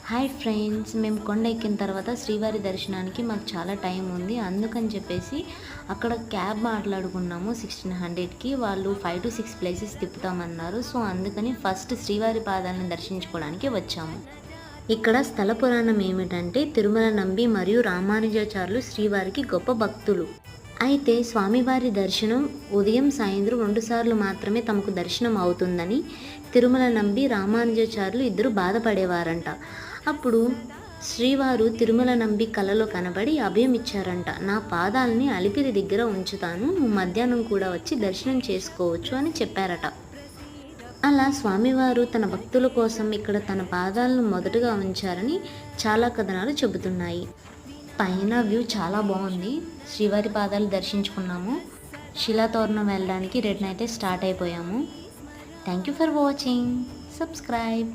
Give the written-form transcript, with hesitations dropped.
Hi friends, మేము కొండ ఎక్కిన తర్వాత శ్రీవారి దర్శనానికి మాకు చాలా టైం ఉంది. అందుకని చెప్పేసి అక్కడ క్యాబ్ మాట్లాడుకున్నాము 1600కి. వాళ్ళు 5 to 6 ప్లేసెస్ తిప్పుతామన్నారు. సో అందుకని ఫస్ట్ శ్రీవారి పాదాలను దర్శించుకోవడానికి వచ్చాము. ఇక్కడ స్థల పురాణం ఏమిటంటే, తిరుమల నంబి మరియు రామానుజాచార్యులు శ్రీవారికి గొప్ప భక్తులు. అయితే స్వామివారి దర్శనం ఉదయం సాయంత్రం 2 సార్లు మాత్రమే తమకు దర్శనం అవుతుందని తిరుమల నంబి రామానుజాచార్యులు ఇద్దరు బాధపడేవారంట. అప్పుడు శ్రీవారు తిరుమల నంబి కలలో కనబడి అభయం ఇచ్చారంట. నా పాదాలని అలిపిరి దగ్గర ఉంచుతాను, నువ్వు మధ్యాహ్నం కూడా వచ్చి దర్శనం చేసుకోవచ్చు అని చెప్పారట. అలా స్వామివారు తన భక్తుల కోసం ఇక్కడ తన పాదాలను మొదటగా ఉంచారని చాలా కథనాలు చెబుతున్నాయి. పైన వ్యూ చాలా బాగుంది. శ్రీవారి పాదాలు దర్శించుకున్నాము. శిలాతోరణం వెళ్ళడానికి రిటర్న్ అయితే స్టార్ట్ అయిపోయాము. Thank you for watching. Subscribe.